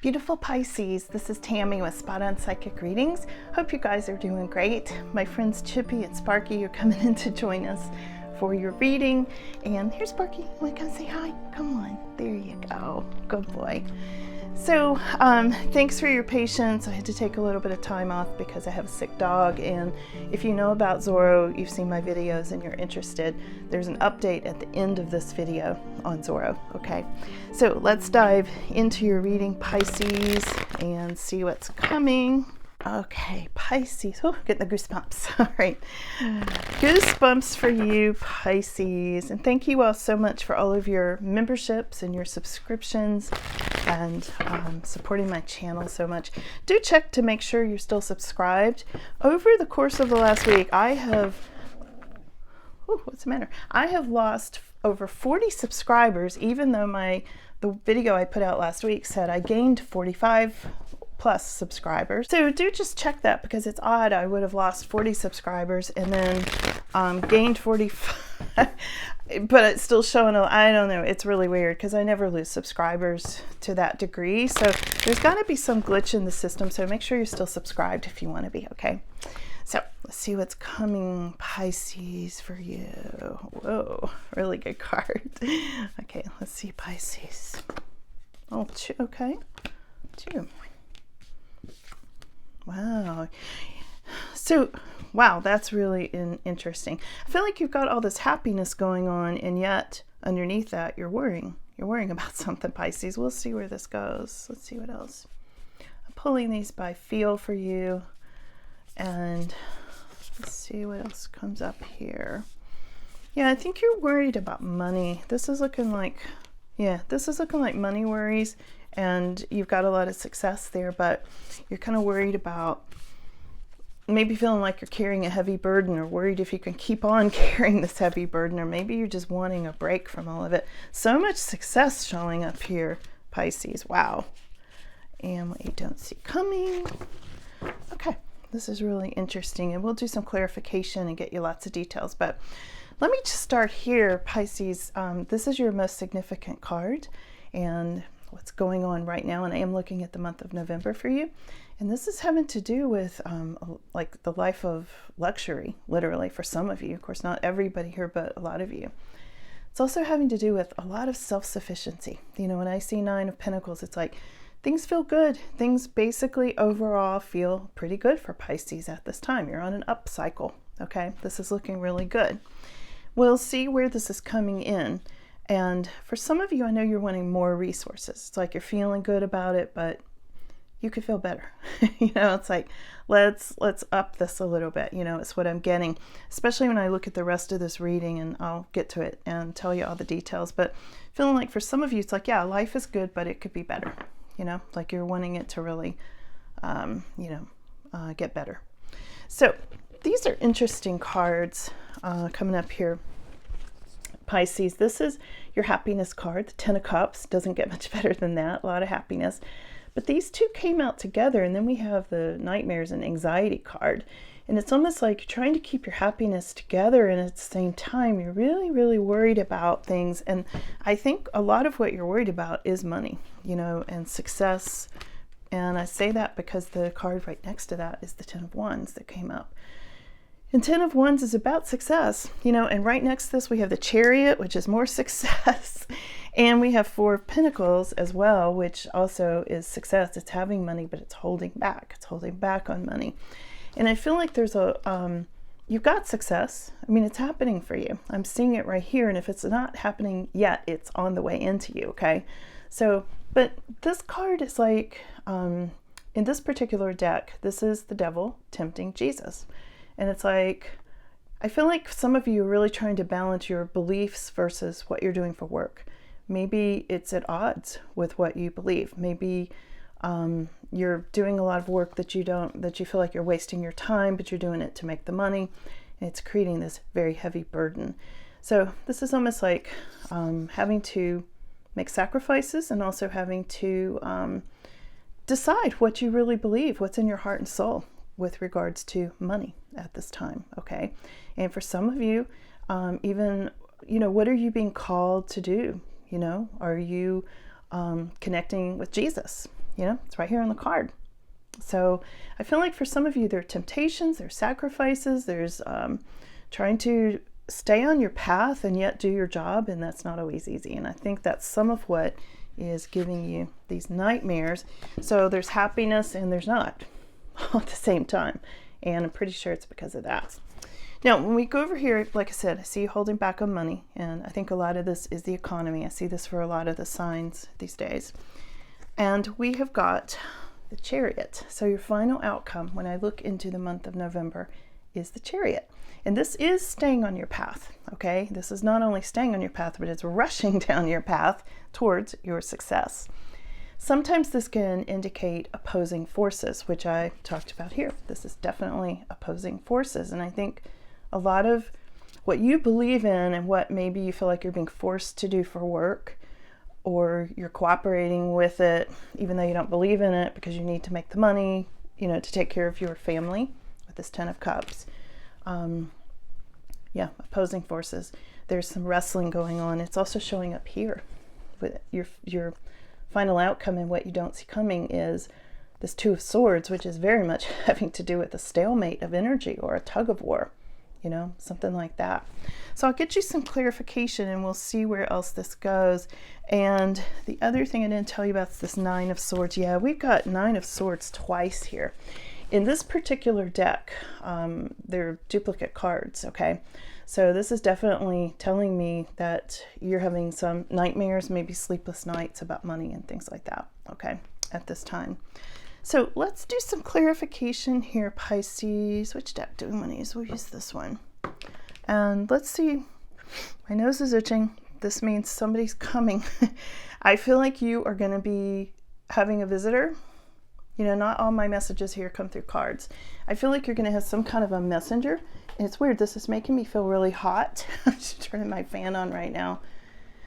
Beautiful Pisces, this is Tammy with Spot On Psychic Readings. Hope you guys are doing great. My friends Chippy and Sparky are coming in to join us for your reading. And here's Sparky. Want to come say hi? Come on. There you go. Good boy. So thanks for your patience. I had to take a little bit of time off because I have a sick dog, and if you know about Zorro, you've seen my videos and you're interested, there's an update at the end of this video on Zorro. Okay, so let's dive into your reading, Pisces, and see what's coming. Okay, Pisces. Oh, getting the goosebumps. All right. Goosebumps for you, Pisces. And thank you all so much for all of your memberships and your subscriptions and supporting my channel so much. Do check to make sure you're still subscribed. Over the course of the last week, I have... Oh, what's the matter? I have lost over 40 subscribers, even though the video I put out last week said I gained 45 plus subscribers. So do just check that, because it's odd. I would have lost 40 subscribers and then gained 45, but it's still showing, I don't know, it's really weird because I never lose subscribers to that degree. So there's got to be some glitch in the system. So make sure you're still subscribed if you want to be, okay? So let's see what's coming, Pisces, for you. Whoa, really good card. Okay, let's see, Pisces. Oh, two, okay, two. Wow. So, wow, that's really interesting. I feel like you've got all this happiness going on, and yet underneath that, you're worrying. You're worrying about something, Pisces. We'll see where this goes. Let's see what else. I'm pulling these by feel for you, and let's see what else comes up here. Yeah, I think you're worried about money. This is looking like, yeah, this is looking like money worries. And you've got a lot of success there, but you're kind of worried about maybe feeling like you're carrying a heavy burden, or worried if you can keep on carrying this heavy burden, or maybe you're just wanting a break from all of it. So much success showing up here, Pisces. Wow. And what you don't see coming. Okay, this is really interesting, and we'll do some clarification and get you lots of details. But let me just start here, Pisces. This is your most significant card, and what's going on right now, and I am looking at the month of November for you, and this is having to do with like the life of luxury, literally, for some of you. Of course, not everybody here, but a lot of you. It's also having to do with a lot of self-sufficiency. You know, when I see Nine of Pentacles, it's like things feel good. Things basically overall feel pretty good for Pisces at this time. You're on an up cycle, okay? This is looking really good. We'll see where this is coming in. And for some of you, I know you're wanting more resources. It's like you're feeling good about it, but you could feel better. You know, it's like, let's up this a little bit. You know, it's what I'm getting, especially when I look at the rest of this reading, and I'll get to it and tell you all the details. But feeling like for some of you, it's like, yeah, life is good, but it could be better. You know, like you're wanting it to really, get better. So these are interesting cards coming up here, Pisces. This is your happiness card, the Ten of Cups. Doesn't get much better than that. A lot of happiness. But these two came out together, and then we have the Nightmares and Anxiety card. And it's almost like you're trying to keep your happiness together, and at the same time, you're really, really worried about things. And I think a lot of what you're worried about is money, you know, and success. And I say that because the card right next to that is the Ten of Wands that came up. And Ten of Wands is about success, you know, and right next to this we have the Chariot, which is more success. And we have Four of Pentacles as well, which also is success. It's having money, but it's holding back. It's holding back on money. And I feel like there's you've got success. I mean, it's happening for you. I'm seeing it right here. And if it's not happening yet, it's on the way into you, okay? So, but this card is like, in this particular deck, this is the devil tempting Jesus. And it's like, I feel like some of you are really trying to balance your beliefs versus what you're doing for work. Maybe it's at odds with what you believe. Maybe you're doing a lot of work that you feel like you're wasting your time, but you're doing it to make the money. And it's creating this very heavy burden. So this is almost like having to make sacrifices, and also having to decide what you really believe, what's in your heart and soul with regards to money at this time, okay? And for some of you, even, you know, what are you being called to do? You know, are you connecting with Jesus? It's right here on the card. So I feel like for some of you, there are temptations, there's sacrifices, there's trying to stay on your path and yet do your job, and that's not always easy. And I think that's some of what is giving you these nightmares. So there's happiness and there's not all at the same time. And I'm pretty sure it's because of that. Now, when we go over here, like I said, I see you holding back on money. And I think a lot of this is the economy. I see this for a lot of the signs these days. And we have got the Chariot. So your final outcome when I look into the month of November is the Chariot. And this is staying on your path, okay? This is not only staying on your path, but it's rushing down your path towards your success. Sometimes this can indicate opposing forces, which I talked about here. This is definitely opposing forces. And I think a lot of what you believe in and what maybe you feel like you're being forced to do for work, or you're cooperating with it even though you don't believe in it because you need to make the money, to take care of your family with this 10 of Cups. Opposing forces. There's some wrestling going on. It's also showing up here with your final outcome, and what you don't see coming is this Two of Swords, which is very much having to do with a stalemate of energy or a tug of war, something like that. So I'll get you some clarification and we'll see where else this goes. And the other thing I didn't tell you about is this Nine of Swords. Yeah, we've got Nine of Swords twice here. In this particular deck, they're duplicate cards, okay? So this is definitely telling me that you're having some nightmares, maybe sleepless nights about money and things like that, okay, at this time. So let's do some clarification here, Pisces. Which deck do we want to use? We'll use this one. And let's see. My nose is itching. This means somebody's coming. I feel like you are going to be having a visitor. Not all my messages here come through cards. I feel like you're going to have some kind of a messenger. And it's weird. This is making me feel really hot. I'm just turning my fan on right now.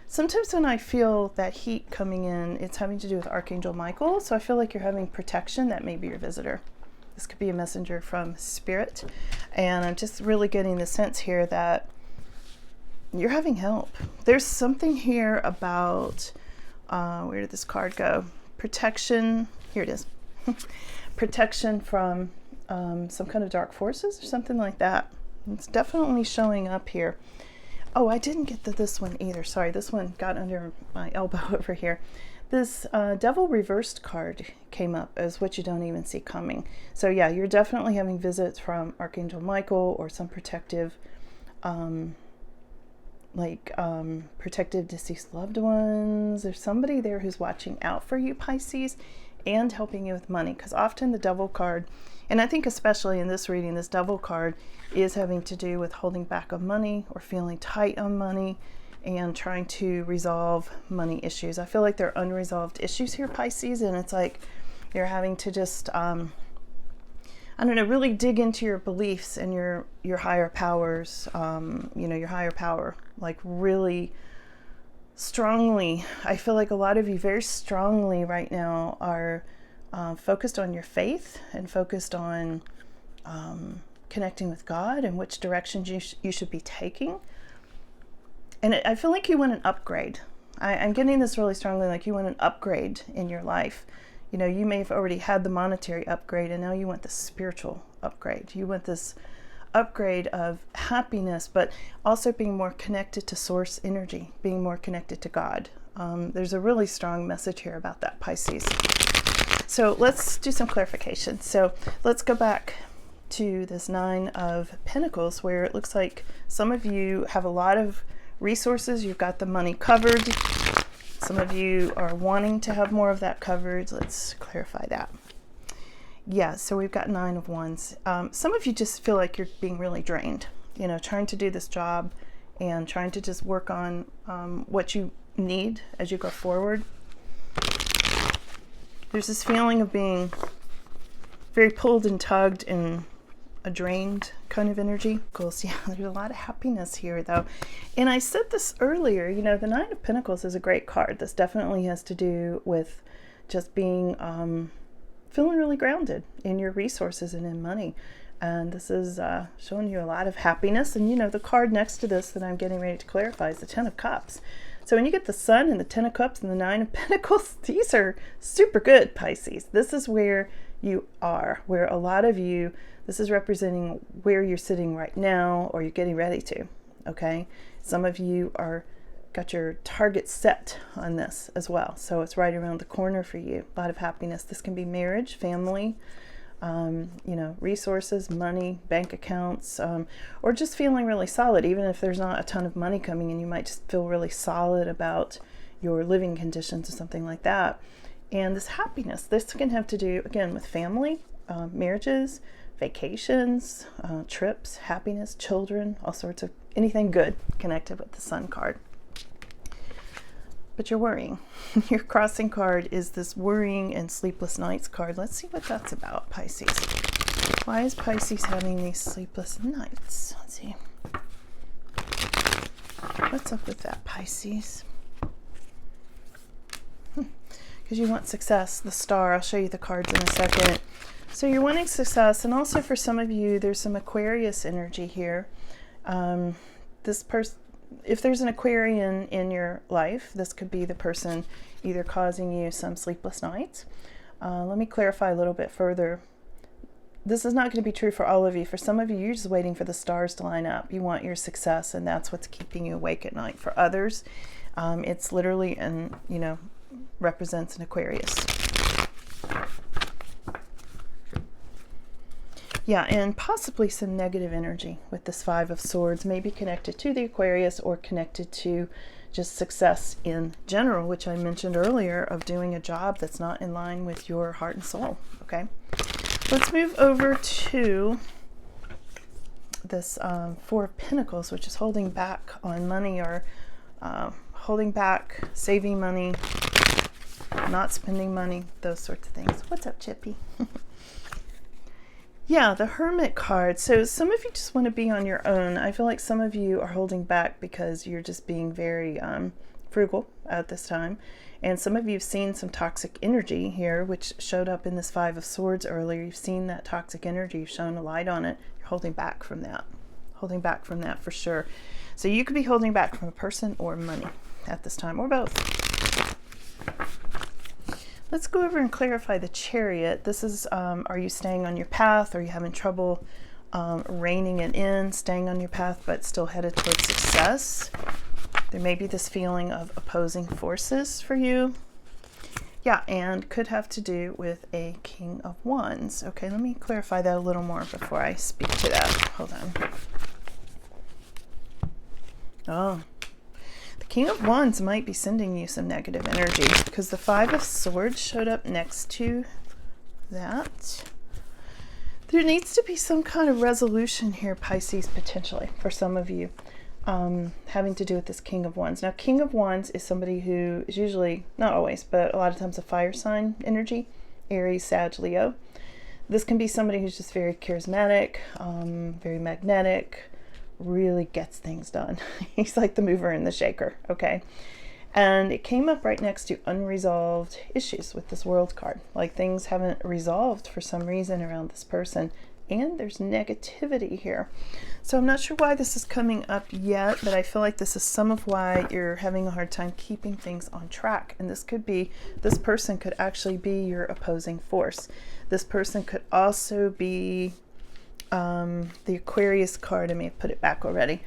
Sometimes when I feel that heat coming in, it's having to do with Archangel Michael. So I feel like you're having protection. That may be your visitor. This could be a messenger from Spirit. And I'm just really getting the sense here that you're having help. There's something here about, where did this card go? Protection. Here it is. Protection from some kind of dark forces or something like that. It's definitely showing up here. Oh, I didn't get to this one either. Sorry, this one got under my elbow over here. This Devil Reversed card came up as what you don't even see coming. So yeah, you're definitely having visits from Archangel Michael or some protective, protective deceased loved ones. There's somebody there who's watching out for you, Pisces, and helping you with money. Because often the Devil card, and I think especially in this reading, this Devil card is having to do with holding back on money or feeling tight on money and trying to resolve money issues. I feel like there are unresolved issues here, Pisces, and it's like you're having to just, really dig into your beliefs and your higher powers, your higher power, like really strongly. I feel like a lot of you very strongly right now are focused on your faith and focused on connecting with God and which directions you should be taking. And I feel like you want an upgrade. I'm getting this really strongly, like you want an upgrade in your life. You may have already had the monetary upgrade and now you want the spiritual upgrade. You want this upgrade of happiness, but also being more connected to source energy, being more connected to God. There's a really strong message here about that, Pisces. So let's do some clarification. So let's go back to this Nine of Pentacles, where it looks like some of you have a lot of resources. You've got the money covered. Some of you are wanting to have more of that covered. Let's clarify that. Yeah, so we've got Nine of Wands. Some of you just feel like you're being really drained, trying to do this job and trying to just work on what you need as you go forward. There's this feeling of being very pulled and tugged in a drained kind of energy. Yeah, there's a lot of happiness here though. And I said this earlier, the Nine of Pentacles is a great card. This definitely has to do with just being, feeling really grounded in your resources and in money. And this is showing you a lot of happiness. And the card next to this that I'm getting ready to clarify is the Ten of Cups. So when you get the Sun and the Ten of Cups and the Nine of Pentacles, these are super good, Pisces. This is where you are, where a lot of you, this is representing where you're sitting right now or you're getting ready to, okay? Some of you are got your target set on this as well. So it's right around the corner for you. A lot of happiness. This can be marriage, family, you know, resources, money, bank accounts, or just feeling really solid. Even if there's not a ton of money coming in, you might just feel really solid about your living conditions or something like that. And this happiness, this can have to do, again, with family, marriages, vacations, trips, happiness, children, all sorts of anything good connected with the Sun card. But you're worrying. Your crossing card is this worrying and sleepless nights card. Let's see what that's about, Pisces. Why is Pisces having these sleepless nights? Let's see. What's up with that, Pisces? Because you want success, the Star. I'll show you the cards in a second. So you're wanting success, and also for some of you, there's some Aquarius energy here. This person, if there's an Aquarian in your life, this could be the person either causing you some sleepless nights. Let me clarify a little bit further. This is not going to be true for all of you. For some of you, you're just waiting for the stars to line up. You want your success, and that's what's keeping you awake at night. For others, it's literally, and you know, represents an Aquarius. Yeah, and possibly some negative energy with this Five of Swords, maybe connected to the Aquarius or connected to just success in general, which I mentioned earlier, of doing a job that's not in line with your heart and soul, okay? Let's move over to this Four of Pentacles, which is holding back on money or holding back, saving money, not spending money, those sorts of things. What's up, Chippy? Yeah, the Hermit card. So some of you just want to be on your own. I feel like some of you are holding back because you're just being very frugal at this time. And some of you have seen some toxic energy here, which showed up in this Five of Swords earlier. You've seen that toxic energy. You've shown a light on it. You're holding back from that. Holding back from that for sure. So you could be holding back from a person or money at this time, or both. Let's go over and clarify the Chariot. This is, are you staying on your path? Are you having trouble reining it in, staying on your path, but still headed towards success? There may be this feeling of opposing forces for you. Yeah, and could have to do with a King of Wands. Okay, let me clarify that a little more before I speak to that. Hold on. Oh. King of Wands might be sending you some negative energy because the Five of Swords showed up next to that. There needs to be some kind of resolution here, Pisces, potentially, for some of you, having to do with this King of Wands. Now, King of Wands is somebody who is usually, not always, but a lot of times a fire sign energy, Aries, Sag, Leo. This can be somebody who's just very charismatic, very magnetic, really gets things done. He's like the mover and the shaker, okay? And it came up right next to unresolved issues with this World card. Like things haven't resolved for some reason around this person, and there's negativity here. So I'm not sure why this is coming up yet, but I feel like this is some of why you're having a hard time keeping things on track. And this could be, this person could actually be your opposing force. This person could also be the Aquarius card. I may have put it back already.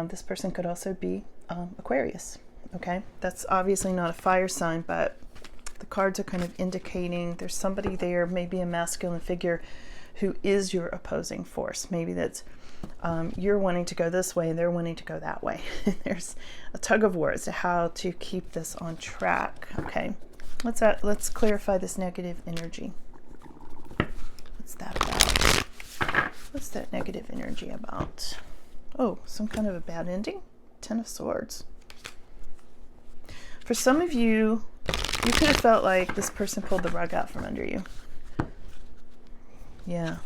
This person could also be Aquarius. Okay, that's obviously not a fire sign, but the cards are kind of indicating there's somebody there, maybe a masculine figure, who is your opposing force. Maybe that's you're wanting to go this way and they're wanting to go that way. There's a tug of war as to how to keep this on track. Okay, let's clarify this negative energy. What's that about? What's that negative energy about? Oh, some kind of a bad ending? Ten of Swords. For some of you, you could have felt like this person pulled the rug out from under you. Yeah.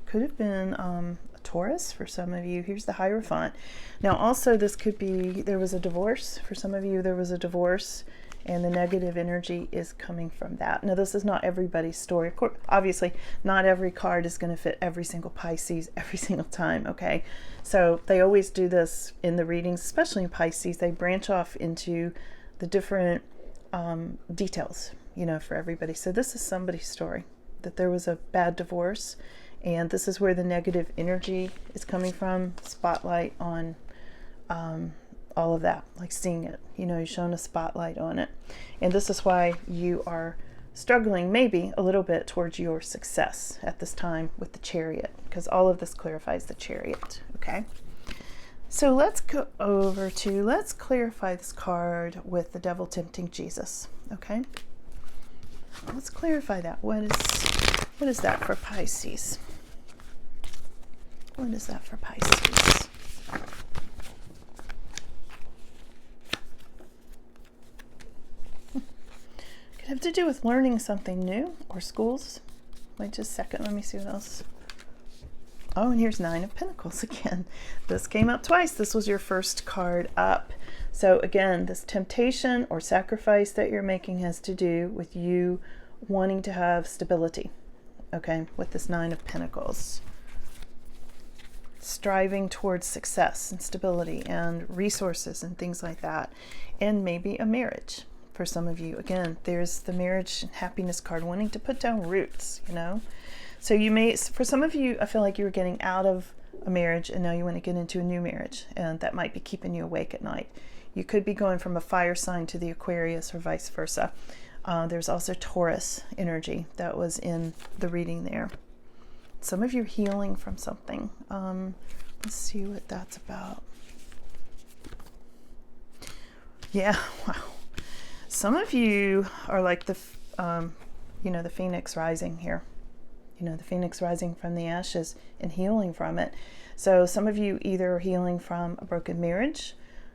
Could have been a Taurus for some of you. Here's the Hierophant. Now, also, this could be, there was a divorce. For some of you, there was a divorce, and the negative energy is coming from that. Now, this is not everybody's story. Of course, obviously, not every card is going to fit every single Pisces every single time, okay? So they always do this in the readings, especially in Pisces. They branch off into the different details, you know, for everybody. So this is somebody's story, that there was a bad divorce, and this is where the negative energy is coming from. Spotlight on all of that, like seeing it, you know, you're showing a spotlight on it. And this is why you are struggling maybe a little bit towards your success at this time with the Chariot, because all of this clarifies the Chariot, okay? So let's go over to, let's clarify this card with the Devil tempting Jesus, okay? Let's clarify that. What is that for Pisces? What is that for Pisces? Could have to do with learning something new or schools. Wait just a second. Let me see what else. Oh, and here's Nine of Pentacles again. This came up twice. This was your first card up. So again, this temptation or sacrifice that you're making has to do with you wanting to have stability, okay, with this Nine of Pentacles. Striving towards success and stability and resources and things like that. And maybe a marriage for some of you. Again, there's the marriage and happiness card, wanting to put down roots, you know. So you may, for some of you, I feel like you were getting out of a marriage and now you want to get into a new marriage, and that might be keeping you awake at night. You could be going from a fire sign to the Aquarius or vice versa. There's also Taurus energy that was in the reading there. Some of you are healing from something. Let's see what that's about. Yeah, wow. Some of you are like the, you know, the phoenix rising here. You know, the phoenix rising from the ashes and healing from it. So some of you either are healing from a broken marriage.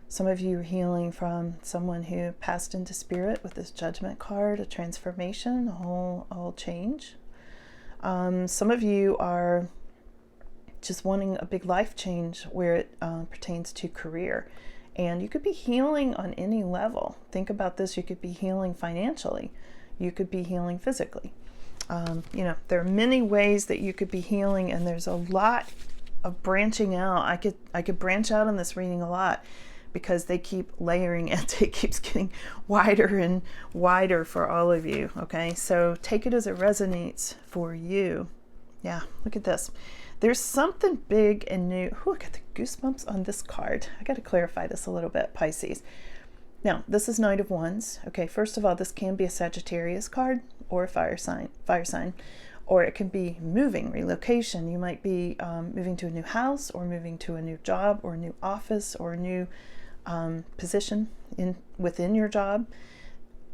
Some of you are healing from someone who passed into spirit with this Judgment card, a transformation, a whole change. Some of you are just wanting a big life change where it pertains to career. And you could be healing on any level. Think about this. You could be healing financially. You could be healing physically. You know, there are many ways that you could be healing, and there's a lot of branching out. I could branch out on this reading a lot because they keep layering it. It keeps getting wider and wider for all of you. Okay, so take it as it resonates for you. Yeah, look at this. There's something big and new. Ooh, I got the goosebumps on this card. I got to clarify this a little bit, Pisces. Now, this is Knight of Wands. Okay, first of all, this can be a Sagittarius card or a fire sign, or it can be moving, relocation. You might be moving to a new house, or moving to a new job, or a new office, or a new position within your job.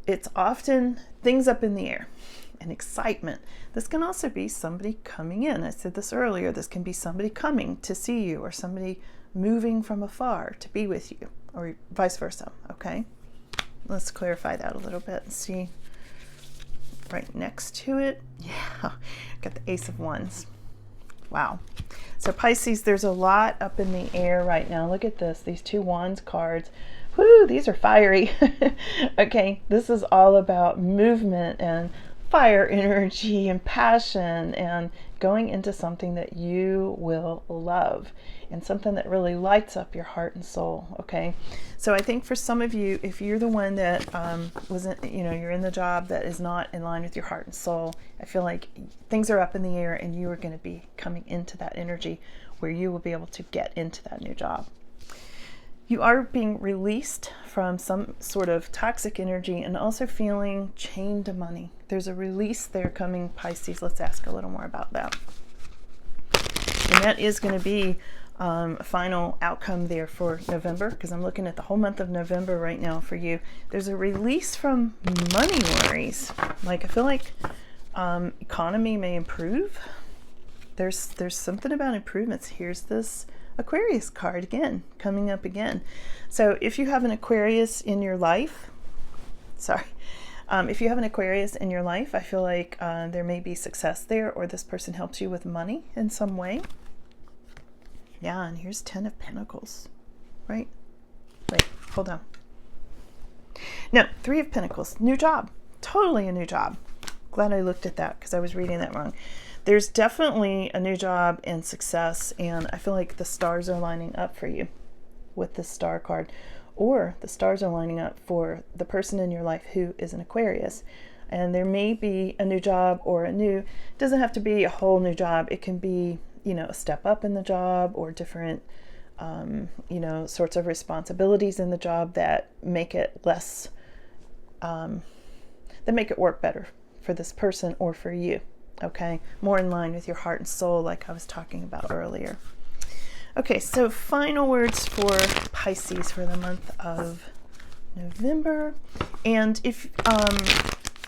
It's often things up in the air and excitement. This can also be somebody coming in. I said this earlier. This can be somebody coming to see you, or somebody moving from afar to be with you, or vice versa. Okay, let's clarify that a little bit and see right next to it. Yeah, got the Ace of Wands. Wow. So Pisces, there's a lot up in the air right now. Look at this, these two Wands cards. Whoo, these are fiery. Okay, this is all about movement and fire energy and passion and going into something that you will love and something that really lights up your heart and soul. Okay, so I think for some of you, if you're the one that wasn't, you know, you're in the job that is not in line with your heart and soul, I feel like things are up in the air, and you are going to be coming into that energy where you will be able to get into that new job. You are being released from some sort of toxic energy and also feeling chained to money. There's a release there coming, Pisces. Let's ask a little more about that. And that is going to be a final outcome there for November, because I'm looking at the whole month of November right now for you. There's a release from money worries. Like, I feel like economy may improve. There's something about improvements. Here's this Aquarius card again, coming up again. So if you have an Aquarius in your life, if you have an Aquarius in your life, I feel like there may be success there, or this person helps you with money in some way. Yeah, and here's 10 of Pentacles, right? Wait, hold on. No, Three of Pentacles, new job, totally a new job. Glad I looked at that because I was reading that wrong. There's definitely a new job and success, and I feel like the stars are lining up for you with the star card, or the stars are lining up for the person in your life who is an Aquarius. And there may be a new job or it doesn't have to be a whole new job. It can be, a step up in the job or different, sorts of responsibilities in the job that make it less, that make it work better for this person or for you. Okay, more in line with your heart and soul, like I was talking about earlier. Okay, so final words for Pisces for the month of November. And if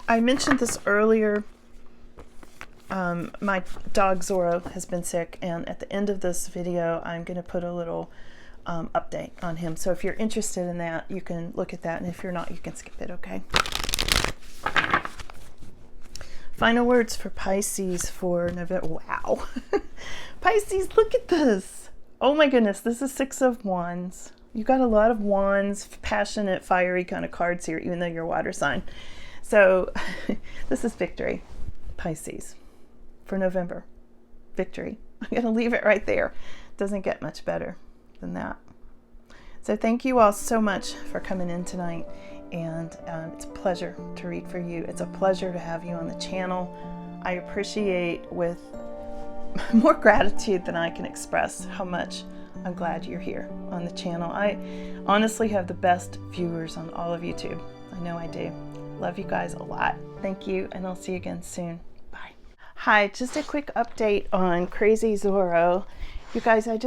I mentioned this earlier, my dog Zorro has been sick, and at the end of this video, I'm going to put a little update on him. So if you're interested in that, you can look at that, and if you're not, you can skip it, okay? Final words for Pisces for November. Wow. Pisces, look at this. Oh my goodness, this is Six of Wands. You got a lot of wands, passionate, fiery kind of cards here, even though you're a water sign. So this is victory, Pisces, for November. Victory. I'm going to leave it right there. Doesn't get much better than that. So thank you all so much for coming in tonight. And it's a pleasure to read for you. It's a pleasure to have you on the channel. I appreciate with more gratitude than I can express how much I'm glad you're here on the channel. I honestly have the best viewers on all of YouTube. I know I do. Love you guys a lot. Thank you, and I'll see you again soon. Bye. Hi, just a quick update on Crazy Zorro. You guys, I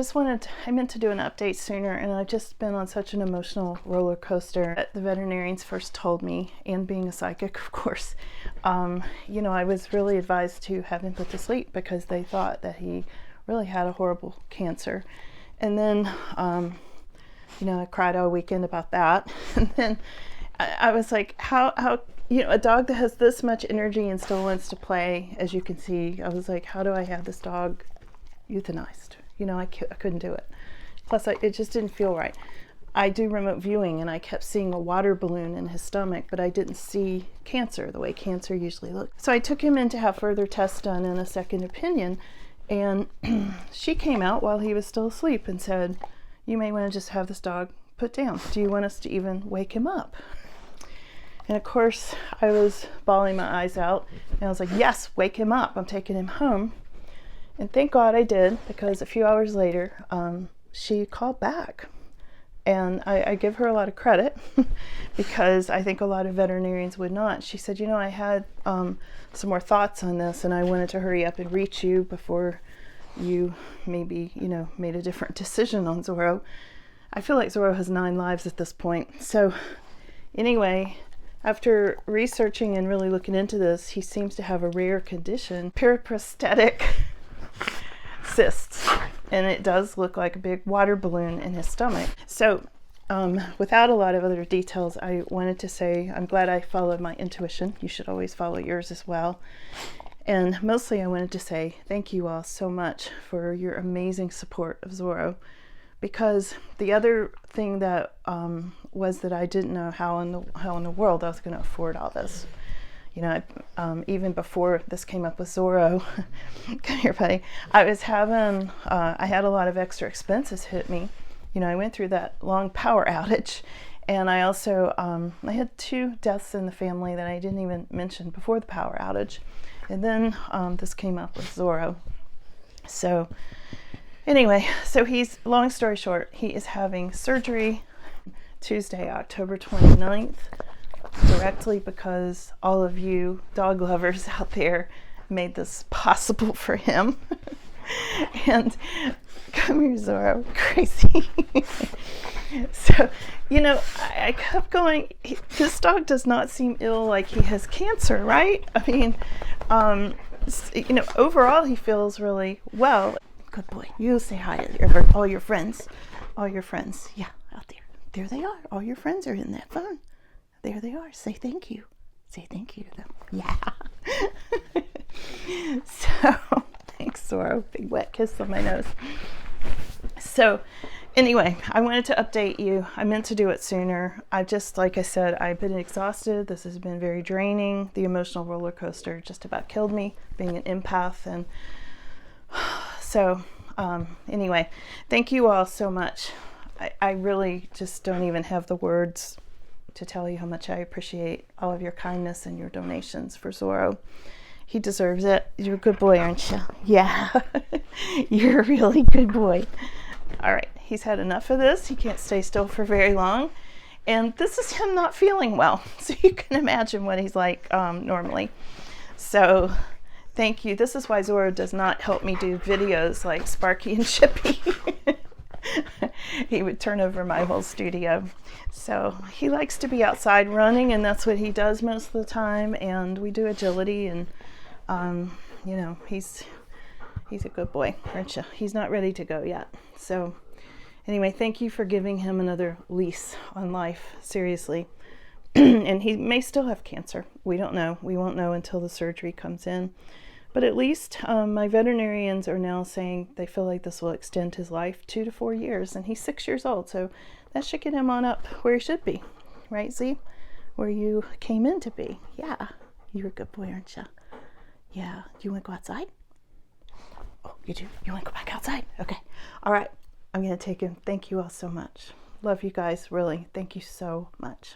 meant to do an update sooner, and I've just been on such an emotional roller coaster. The veterinarians first told me, and being a psychic, of course, I was really advised to have him put to sleep because they thought that he really had a horrible cancer. And then, I cried all weekend about that. And then I was like, how, a dog that has this much energy and still wants to play, as you can see, I was like, how do I have this dog euthanized? I couldn't do it. Plus, it just didn't feel right. I do remote viewing, and I kept seeing a water balloon in his stomach, but I didn't see cancer the way cancer usually looks. So I took him in to have further tests done and a second opinion, and she came out while he was still asleep and said, you may want to just have this dog put down. Do you want us to even wake him up? And of course, I was bawling my eyes out, and I was like, yes, wake him up. I'm taking him home. And thank God I did, because a few hours later, she called back. And I give her a lot of credit because I think a lot of veterinarians would not. She said, I had some more thoughts on this, and I wanted to hurry up and reach you before you maybe, made a different decision on Zorro. I feel like Zorro has 9 lives at this point. So anyway, after researching and really looking into this, he seems to have a rare condition, periprosthetic cysts, and it does look like a big water balloon in his stomach. So without a lot of other details, I wanted to say I'm glad I followed my intuition. You should always follow yours as well. And mostly I wanted to say thank you all so much for your amazing support of Zorro, because the other thing that was that I didn't know how in the world I was going to afford all this. Even before this came up with Zorro, come here, buddy. I had a lot of extra expenses hit me. I went through that long power outage, and I also, I had 2 deaths in the family that I didn't even mention before the power outage. And then this came up with Zorro. So anyway, long story short, he is having surgery Tuesday, October 29th. Directly because all of you dog lovers out there made this possible for him. And come here, Zorro, crazy. So, I kept going, this dog does not seem ill like he has cancer, right? I mean, overall he feels really well. Good boy. You say hi to all your friends. All your friends. Yeah, out there. There they are. All your friends are in that phone. There they are. Say thank you. Say thank you to them. Yeah. So, thanks, Zorro. Big wet kiss on my nose. So, Anyway, I wanted to update you. I meant to do it sooner. I just, like I said, I've been exhausted. This has been very draining. The emotional roller coaster just about killed me, being an empath. And so, anyway, thank you all so much. I really just don't even have the words to tell you how much I appreciate all of your kindness and your donations for Zorro. He deserves it. You're a good boy, aren't you? Yeah, you're a really good boy. All right, he's had enough of this. He can't stay still for very long. And this is him not feeling well. So you can imagine what he's like normally. So thank you. This is why Zorro does not help me do videos like Sparky and Chippy. He would turn over my whole studio. So he likes to be outside running, and that's what he does most of the time. And we do agility, and you know, he's a good boy, aren't you? He's not ready to go yet. So anyway, thank you for giving him another lease on life, seriously. And he may still have cancer. We don't know. We won't know until the surgery comes in. But at least my veterinarians are now saying they feel like this will extend his life 2 to 4 years. And he's 6 years old, so that should get him on up where he should be. Right, Z? Where you came in to be. Yeah, you're a good boy, aren't you? Yeah. You want to go outside? Oh, you do? You want to go back outside? Okay. All right. I'm going to take him. Thank you all so much. Love you guys, really. Thank you so much.